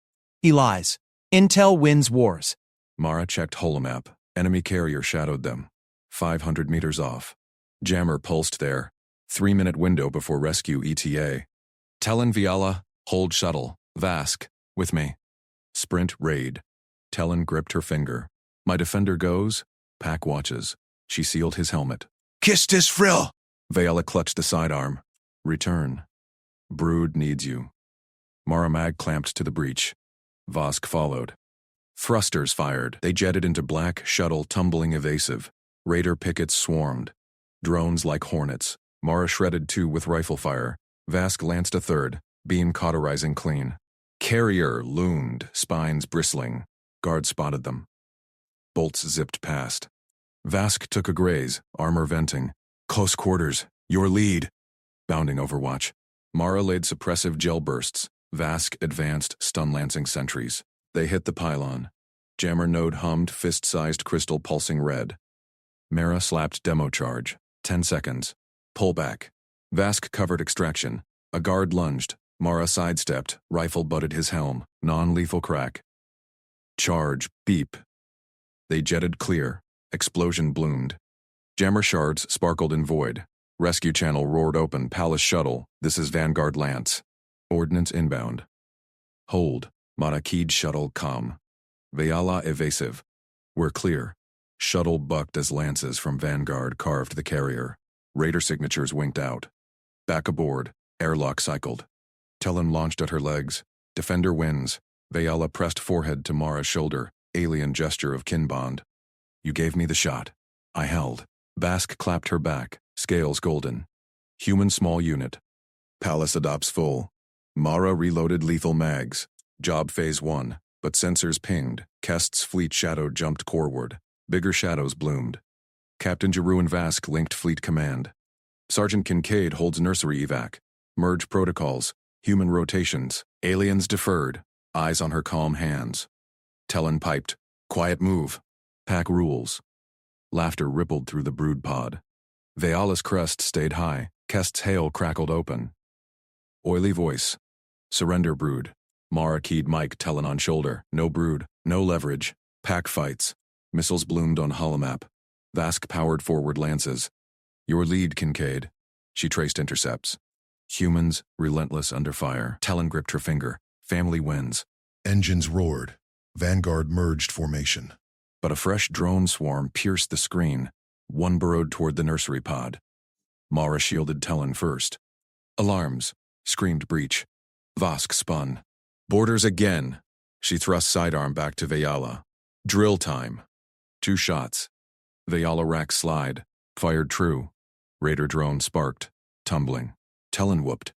J: He lies. Intel wins wars.
B: Mara checked holomap. Enemy carrier shadowed them. 500 meters off. Jammer pulsed there. 3-minute window before rescue ETA. Telin Vayala, hold shuttle. Vask, with me. Sprint raid. Telin gripped her finger. My defender goes. Pack watches. She sealed his helmet.
A: Kiss this frill!
B: Vayala clutched the sidearm. Return. Brood needs you. Mara mag clamped to the breech. Vosk followed. Thrusters fired. They jetted into black shuttle, tumbling evasive. Raider pickets swarmed. Drones like hornets. Mara shredded 2 with rifle fire. Vask lanced a 3rd, beam cauterizing clean. Carrier loomed, spines bristling. Guard spotted them. Bolts zipped past. Vask took a graze, armor venting. Close quarters, your lead. Bounding overwatch. Mara laid suppressive gel bursts. Vask advanced, stun-lancing sentries. They hit the pylon. Jammer node hummed, fist-sized crystal pulsing red. Mara slapped demo charge. 10 seconds. Pull back. Vask covered extraction. A guard lunged. Mara sidestepped. Rifle butted his helm. Non-lethal crack. Charge. Beep. They jetted clear. Explosion bloomed. Jammer shards sparkled in void. Rescue channel roared open. Palace shuttle. This is Vanguard Lance. Ordnance inbound. Hold. Marakid shuttle com. Veala evasive. We're clear. Shuttle bucked as lances from Vanguard carved the carrier. Raider signatures winked out. Back aboard. Airlock cycled. Tellen launched at her legs. Defender wins. Veala pressed forehead to Mara's shoulder. Alien gesture of kin bond. You gave me the shot. I held. Vask clapped her back. Scales golden. Human small unit. Palace adopts full. Mara reloaded lethal mags. Job phase 1. But sensors pinged. Kest's fleet shadow jumped coreward. Bigger shadows bloomed. Captain Giroux and Vask linked fleet command. Sergeant Kincaid holds nursery evac. Merge protocols. Human rotations. Aliens deferred. Eyes on her calm hands. Tellen piped. Quiet move. Pack rules. Laughter rippled through the brood pod. Veala's crest stayed high. Kest's hail crackled open. Oily voice. Surrender, brood. Mara keyed Mike Tellen on shoulder. No brood. No leverage. Pack fights. Missiles bloomed on holomap. Vask powered forward lances. Your lead, Kincaid. She traced intercepts. Humans, relentless under fire. Tellen gripped her finger. Family wins.
F: Engines roared. Vanguard merged formation.
B: But a fresh drone swarm pierced the screen. One burrowed toward the nursery pod. Mara shielded Tellen first. Alarms. Screamed breach. Vosk spun. Borders again. She thrust sidearm back to Veala. Drill time. 2 shots. Veala rack slide. Fired true. Raider drone sparked. Tumbling. Tellen whooped.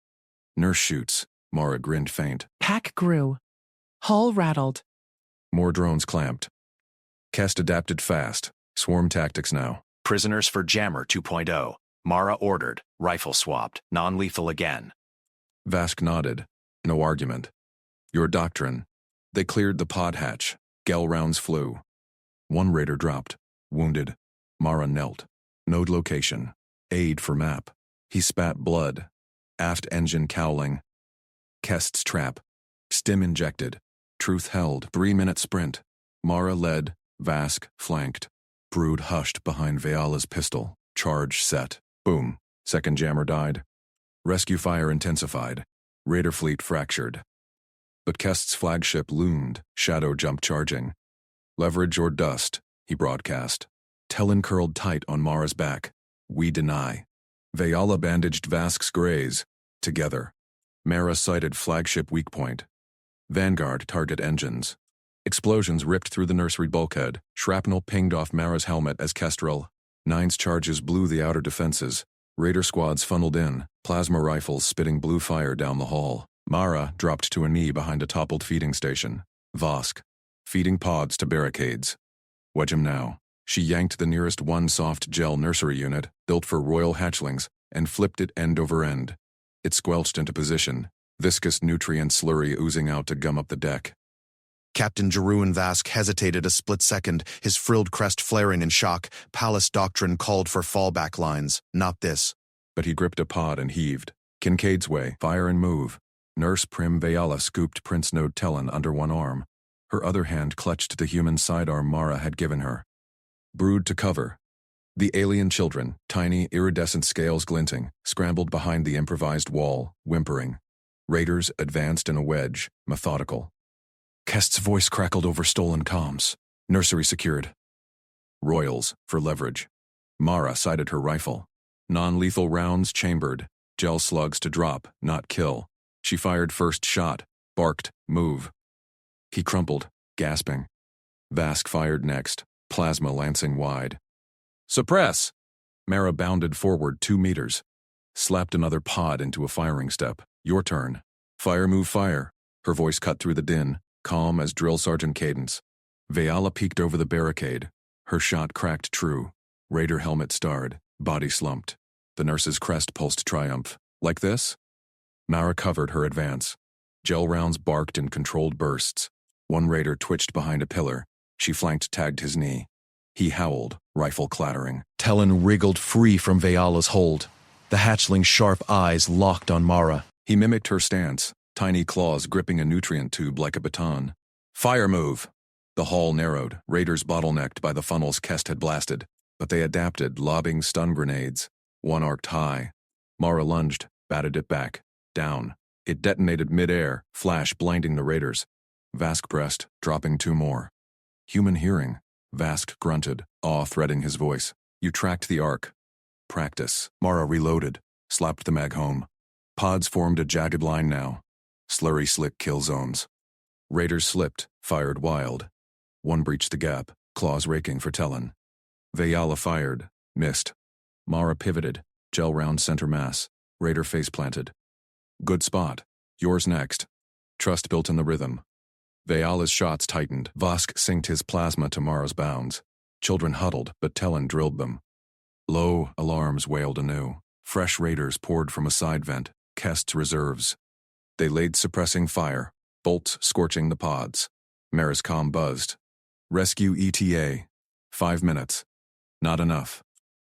B: Nurse shoots. Mara grinned faint.
C: Pack grew. Hull rattled.
B: More drones clamped. Kest adapted fast. Swarm tactics now.
A: Prisoners for Jammer 2.0. Mara ordered. Rifle swapped. Non-lethal again.
B: Vask nodded. No argument. Your doctrine. They cleared the pod hatch. Gel rounds flew. One raider dropped. Wounded. Mara knelt. Node location. Aid for map. He spat blood. Aft engine cowling. Kest's trap. Stim injected. Truth held. 3-minute sprint. Mara led. Vask flanked. Brood hushed behind Veala's pistol. Charge set. Boom. Second jammer died. Rescue fire intensified. Raider fleet fractured. But Kest's flagship loomed. Shadow jumped charging. Leverage or dust, he broadcast. Tellen curled tight on Mara's back. We deny. Veala bandaged Vask's graze. Together. Mara sighted flagship weak point. Vanguard target engines. Explosions ripped through the nursery bulkhead. Shrapnel pinged off Mara's helmet as Kestrel. Nine's charges blew the outer defenses. Raider squads funneled in, plasma rifles spitting blue fire down the hall. Mara dropped to a knee behind a toppled feeding station. Vosk. Feeding pods to barricades. Wedge him now. She yanked the nearest one soft gel nursery unit, built for royal hatchlings, and flipped it end over end. It squelched into position, viscous nutrient slurry oozing out to gum up the deck.
F: Captain Giroux and Vask hesitated a split second, his frilled crest flaring in shock. Palace doctrine called for fallback lines. Not this.
B: But he gripped a pod and heaved. Kincaid's way, fire and move. Nurse Prim Veala scooped Prince Node Tellen under one arm. Her other hand clutched the human sidearm Mara had given her. Brood to cover. The alien children, tiny, iridescent scales glinting, scrambled behind the improvised wall, whimpering. Raiders advanced in a wedge, methodical. Kest's voice crackled over stolen comms. Nursery secured. Royals, for leverage. Mara sighted her rifle. Non-lethal rounds chambered. Gel slugs to drop, not kill. She fired first shot. barked, "Move." He crumpled, gasping. Vask fired next, plasma lancing wide. "Suppress!" Mara bounded forward 2 meters, slapped another pod into a firing step. "Your turn. Fire, move, fire." Her voice cut through the din, calm as drill sergeant cadence. Vayala peeked over the barricade. Her shot cracked true. Raider helmet starred, body slumped. The nurse's crest pulsed triumph. "Like this?" Mara covered her advance. Gel rounds barked in controlled bursts. One raider twitched behind a pillar. She tagged his knee. He howled, rifle clattering.
F: Talon wriggled free from Vayala's hold. The hatchling's sharp eyes locked on Mara.
B: He mimicked her stance, tiny claws gripping a nutrient tube like a baton. "Fire move!" The hall narrowed, raiders bottlenecked by the funnels Kest had blasted, but they adapted, lobbing stun grenades. One arced high. Mara lunged, batted it back. Down. It detonated mid-air, flash blinding the raiders. Vask pressed, dropping 2 more. Human hearing. Vask grunted, awe threading his voice. "You tracked the arc." "Practice." Mara reloaded, slapped the mag home. Pods formed a jagged line now. Slurry slick kill zones. Raiders slipped, fired wild. One breached the gap, claws raking for Talon. Vayala fired, missed. Mara pivoted, gel round center mass. Raider face planted. "Good spot. Yours next." Trust built in the rhythm. Vayala's shots tightened. Vask synced his plasma to Mara's bounds. Children huddled, but Talon drilled them. Low alarms wailed anew. Fresh raiders poured from a side vent, Kest's reserves. They laid suppressing fire, bolts scorching the pods. Mara's comm buzzed. "Rescue ETA. 5 minutes. Not enough.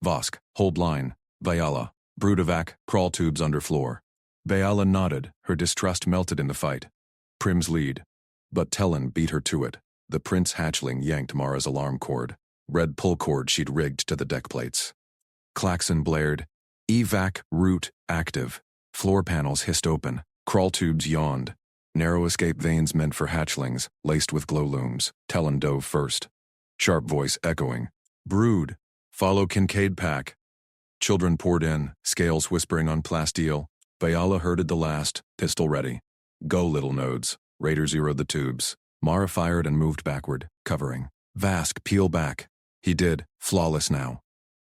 B: Vosk, hold line. Vayala, Brudevac, crawl tubes under floor." Vayala nodded, her distrust melted in the fight. Prim's lead. But Talon beat her to it. The prince hatchling yanked Mara's alarm cord. Red pull cord she'd rigged to the deck plates. Klaxon blared. "Evac route active." Floor panels hissed open. Crawl tubes yawned. Narrow escape veins meant for hatchlings, laced with glow looms. Talon dove first. Sharp voice echoing. "Brood. Follow Kincaid pack." Children poured in, scales whispering on plasteel. Vayala herded the last, pistol ready. "Go, little nodes." Raider zeroed the tubes. Mara fired and moved backward, covering. "Vask, peel back." He did, flawless now.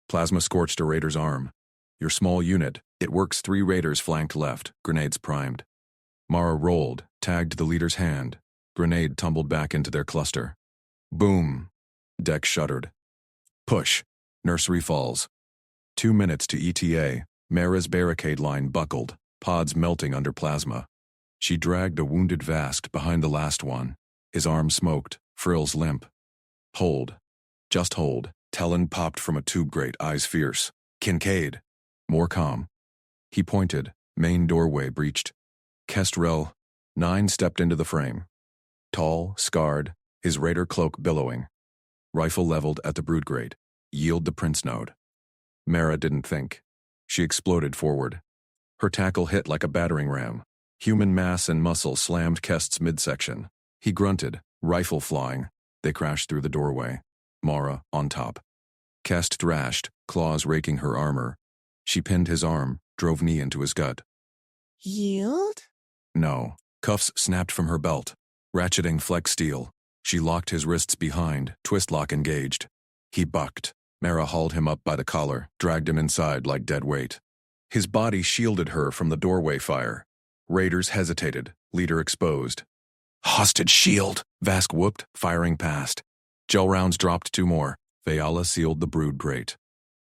B: Plasma scorched a raider's arm. "Your small unit. It works." 3 raiders flanked left, grenades primed. Mara rolled, tagged the leader's hand. Grenade tumbled back into their cluster. Boom. Deck shuddered. Push. Nursery falls. 2 minutes to ETA. Mara's barricade line buckled, pods melting under plasma. She dragged a wounded Vask behind the last one. His arm smoked, frills limp. "Hold. Just hold." Talon popped from a tube grate, eyes fierce. "Kincaid." More calm. He pointed, main doorway breached. Kestrel. 9 stepped into the frame. Tall, scarred, his raider cloak billowing. Rifle leveled at the brood grate. Yield the prince node. Mara didn't think. She exploded forward. Her tackle hit like a battering ram. Human mass and muscle slammed Kest's midsection. He grunted, rifle flying. They crashed through the doorway. Mara on top. Kest thrashed, claws raking her armor. She pinned his arm, drove knee into his gut.
K: "Yield?"
B: No. Cuffs snapped from her belt. Ratcheting flex steel. She locked his wrists behind, twist lock engaged. He bucked. Mara hauled him up by the collar, dragged him inside like dead weight. His body shielded her from the doorway fire. Raiders hesitated, leader exposed. "Hostage shield!" Vask whooped, firing past. Gel rounds dropped 2 more. Vayala sealed the brood grate.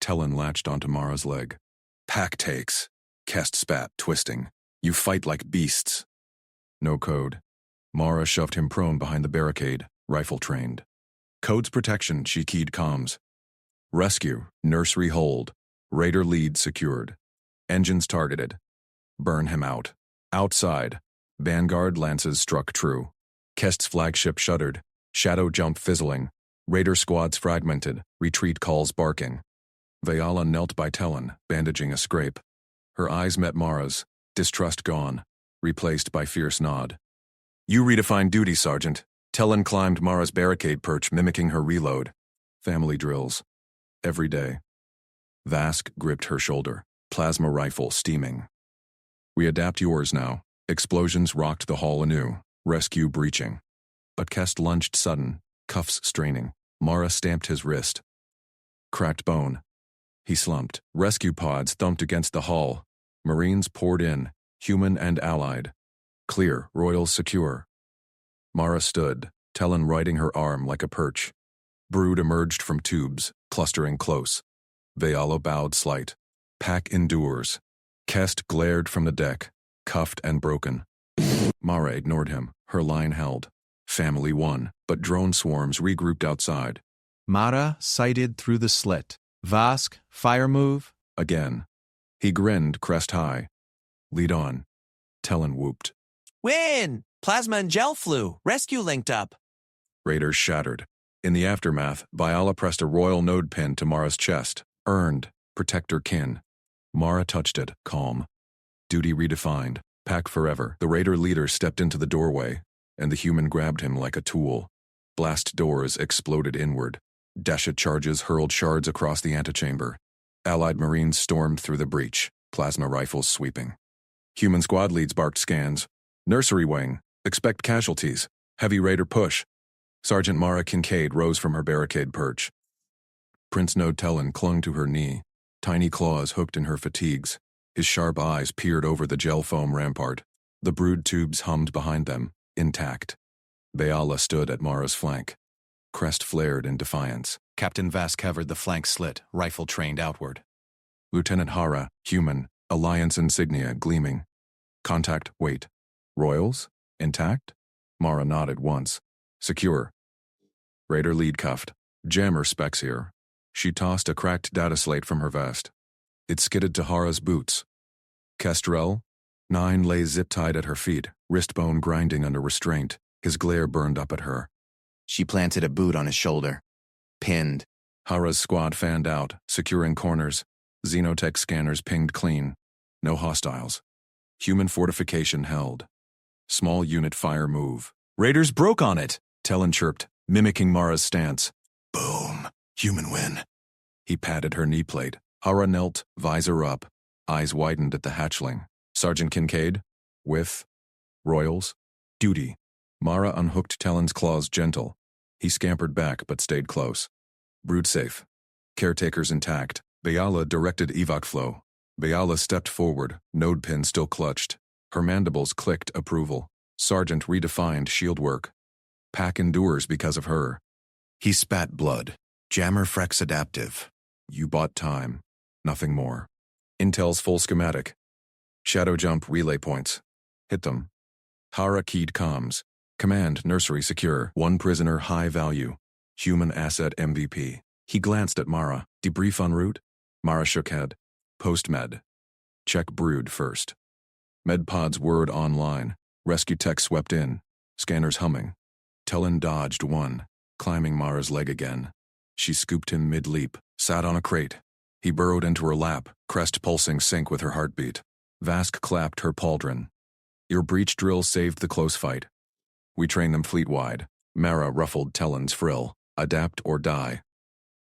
B: Talon latched onto Mara's leg. "Pack takes." Kest spat, twisting. "You fight like beasts." No code. Mara shoved him prone behind the barricade, rifle trained. Code's protection, she keyed comms. Rescue, nursery hold. Raider lead secured. Engines targeted. Burn him out. Outside. Vanguard lances struck true. Kest's flagship shuddered. Shadow jump fizzling. Raider squads fragmented. Retreat calls barking. Vayala knelt by Talon, bandaging a scrape. Her eyes met Mara's, distrust gone, replaced by fierce nod. "You redefine duty, Sergeant." Talon climbed Mara's barricade perch, mimicking her reload. Family drills. Every day. Vask gripped her shoulder, plasma rifle steaming. "We adapt yours now. Explosions rocked the hall anew, rescue breaching. But Kest lunged sudden, cuffs straining. Mara stamped his wrist. Cracked bone. He slumped. Rescue pods thumped against the hull. Marines poured in, human and allied. Clear, Royals secure. Mara stood, Talon riding her arm like a perch. Brood emerged from tubes, clustering close. Veala bowed slight. Pack endures. Kest glared from the deck, cuffed and broken. Mara ignored him, her line held. Family won, but drone swarms regrouped outside.
J: Mara sighted through the slit. Vask, fire move.
B: Again. He grinned crest high. Lead on. Talon whooped.
L: Win! Plasma and gel flew. Rescue linked up.
B: Raiders shattered. In the aftermath, Veala pressed a royal node pin to Mara's chest. Earned. Protector kin. Mara touched it, calm. Duty redefined. Pack forever. The Raider leader stepped into the doorway, and the human grabbed him like a tool. Blast doors exploded inward. Dasha charges hurled shards across the antechamber. Allied Marines stormed through the breach, plasma rifles sweeping. Human squad leads barked scans. Nursery wing. Expect casualties. Heavy Raider push. Sergeant Mara Kincaid rose from her barricade perch. Prince Node Talon clung to her knee, tiny claws hooked in her fatigues. His sharp eyes peered over the gel foam rampart. The brood tubes hummed behind them, intact. Veala stood at Mara's flank. Crest flared in defiance.
A: Captain Vask covered the flank slit, rifle trained outward.
B: Lieutenant Hara, human, Alliance insignia gleaming. Contact, wait. Royals? Intact? Mara nodded once. Secure. Raider lead cuffed. Jammer specs here. She tossed a cracked data slate from her vest. It skidded to Hara's boots. Kestrel? 9 lay zip-tied at her feet, wrist bone grinding under restraint. His glare burned up at her.
M: She planted a boot on his shoulder. Pinned.
B: Hara's squad fanned out, securing corners. Xenotech scanners pinged clean. No hostiles. Human fortification held. Small unit fire move. Raiders broke on it, Talon chirped, mimicking Mara's stance. Boom. Human win. He patted her knee plate. Hara knelt, visor up. Eyes widened at the hatchling. Sergeant Kincaid? With? Royals? Duty. Mara unhooked Talon's claws gentle. He scampered back but stayed close. Brood safe. Caretakers intact. Veala directed evac flow. Veala stepped forward, node pin still clutched. Her mandibles clicked approval. Sergeant redefined shield work. Pack endures because of her.
F: He spat blood. Jammer Frex adaptive.
B: You bought time. Nothing more. Intel's full schematic. Shadow jump relay points. Hit them. Hara keyed comms. Command Nursery secure. 1 prisoner high value. Human asset MVP. He glanced at Mara. Debrief en route? Mara shook head. Post-med. Check brood first. Medpod's word online. Rescue tech swept in. Scanners humming. Talon dodged one, climbing Mara's leg again. She scooped him mid-leap, sat on a crate. He burrowed into her lap, crest pulsing sync with her heartbeat. Vask clapped her pauldron. Your breach drill saved the close fight. We train them fleet-wide. Mara ruffled Talon's frill. Adapt or die.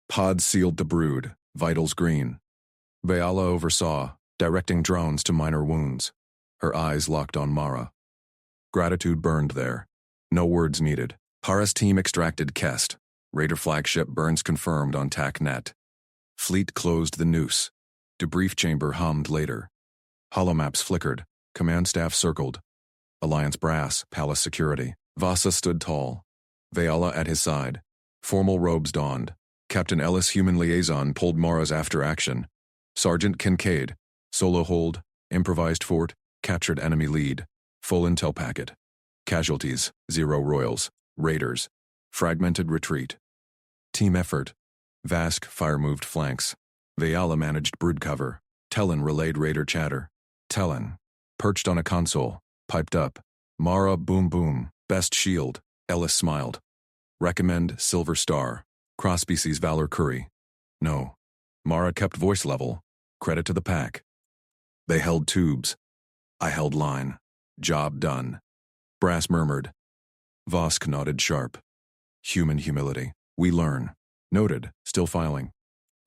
B: Pod sealed the brood, vitals green. Veala oversaw, directing drones to minor wounds. Her eyes locked on Mara. Gratitude burned there. No words needed. Hara's team extracted Kest. Raider flagship burns confirmed on TACnet. Fleet closed the noose. Debrief chamber hummed later. Holomaps flickered. Command staff circled. Alliance brass, palace security. Vasa stood tall. Veala at his side. Formal robes donned. Captain Ellis, human liaison, pulled Mara's after action. Sergeant Kincaid. Solo hold. Improvised fort. Captured enemy lead. Full intel packet. Casualties. 0 royals. Raiders. Fragmented retreat. Team effort. Vask fire-moved flanks. Veala managed brood cover. Talon relayed raider chatter. Talon. Perched on a console. Piped up. Mara boom boom. Best shield. Ellis smiled. Recommend Silver Star. Cross-species Valor Curry. No. Mara kept voice level. Credit to the pack. They held tubes. I held line. Job done. Brass murmured. Vosk nodded sharp. Human humility. We learn. Noted, still filing.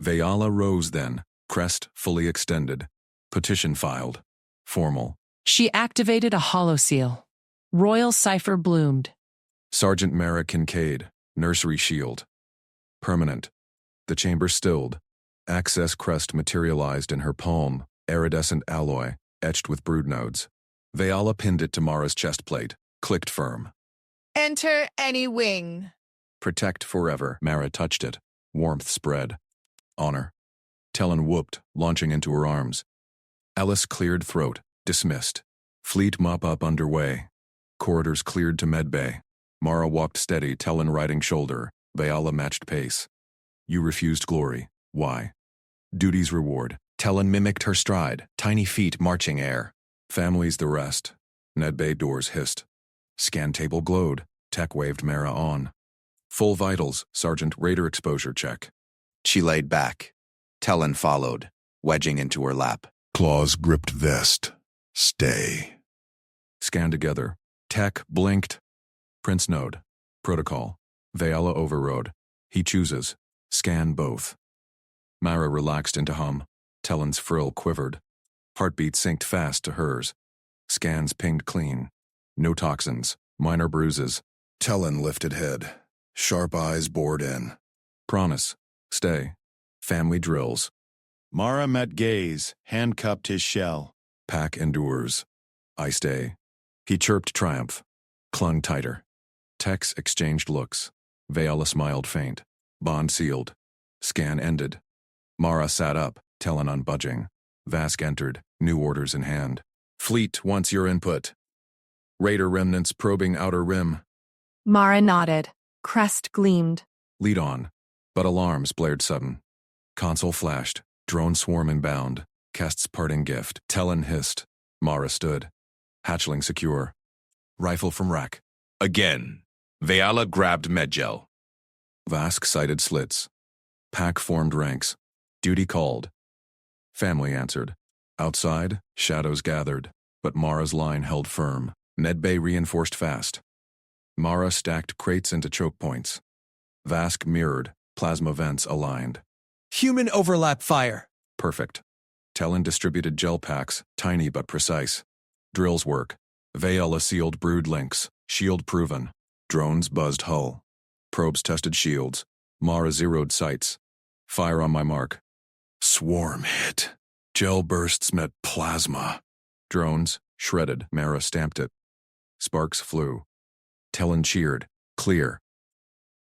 B: Veala rose then, crest fully extended. Petition filed. Formal.
C: She activated a holoseal. Royal cipher bloomed.
B: Sergeant Mara Kincaid, Nursery shield. Permanent. The chamber stilled. Access crest materialized in her palm, iridescent alloy, etched with brood nodes. Vayala pinned it to Mara's chest plate, clicked firm.
N: Enter any wing.
B: Protect forever. Mara touched it. Warmth spread. Honor. Talon whooped, launching into her arms. Ellis cleared throat, dismissed. Fleet mop-up underway. Corridors cleared to medbay. Mara walked steady, Talon riding shoulder. Vayala matched pace. You refused glory. Why? Duty's reward. Talon mimicked her stride, tiny feet marching air. Family's the rest. Medbay doors hissed. Scan table glowed. Tech waved Mara on. Full vitals, Sergeant Raider exposure check.
M: She laid back. Talon followed, wedging into her lap.
F: Claws gripped vest. Stay.
B: Scan together. Tech blinked. Prince node. Protocol. Vayala overrode. He chooses. Scan both. Mara relaxed into hum. Talon's frill quivered. Heartbeat synced fast to hers. Scans pinged clean. No toxins. Minor bruises.
F: Talon lifted head. Sharp eyes bored in.
B: Promise. Stay. Family drills.
G: Mara met gaze, handcuffed his shell.
B: Pack endures. I stay. He chirped triumph. Clung tighter. Techs exchanged looks. Vayala smiled faint. Bond sealed. Scan ended. Mara sat up, Talon unbudging. Vask entered, new orders in hand. Fleet wants your input. Raider remnants probing outer rim.
O: Mara nodded. Crest gleamed.
B: Lead on. But alarms blared sudden. Console flashed. Drone swarm inbound. Kest's parting gift. Talon hissed. Mara stood. Hatchling secure. Rifle from rack.
E: Again. Vayala grabbed medgel.
B: Vask sighted slits. Pack formed ranks. Duty called. Family answered. Outside, shadows gathered, but Mara's line held firm. Medbay reinforced fast. Mara stacked crates into choke points. Vask mirrored, plasma vents aligned.
L: Human overlap fire.
B: Perfect. Talon distributed gel packs, tiny but precise. Drills work. Vayala sealed brood links, shield proven. Drones buzzed hull. Probes tested shields. Mara zeroed sights. Fire on my mark.
F: Swarm hit. Gel bursts met plasma.
B: Drones, shredded. Mara stamped it. Sparks flew. Talon cheered. Clear.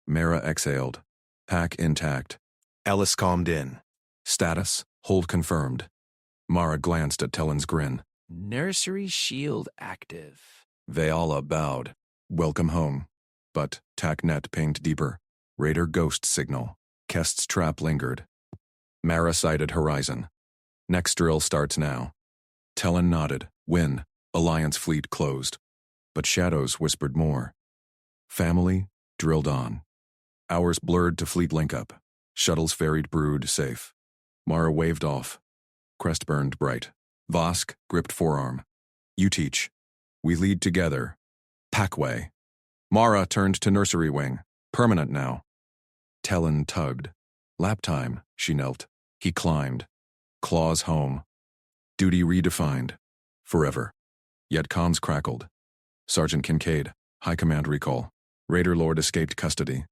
B: Mara exhaled. Pack intact.
G: Ellis calmed in.
B: Status, hold confirmed. Mara glanced at Talon's grin.
L: Nursery shield active.
B: Vayala bowed. Welcome home. But TACnet pinged deeper. Raider ghost signal. Kest's trap lingered. Mara sighted horizon. Next drill starts now. Talon nodded. Win. Alliance fleet closed. But shadows whispered more. Family drilled on. Hours blurred to fleet link-up. Shuttles ferried brood safe. Mara waved off. Crest burned bright. Vosk gripped forearm. You teach. We lead together. Packway. Mara turned to nursery wing. Permanent now. Talon tugged. Lap time, she knelt. He climbed. Claws home. Duty redefined. Forever. Yet comms crackled. Sergeant Kincaid, High Command recall. Raider Lord escaped custody.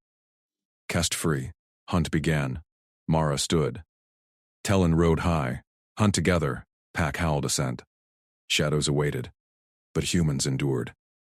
B: Kest free. Hunt began. Mara stood. Talon rode high. Hunt together. Pack howled assent. Shadows awaited. But humans endured.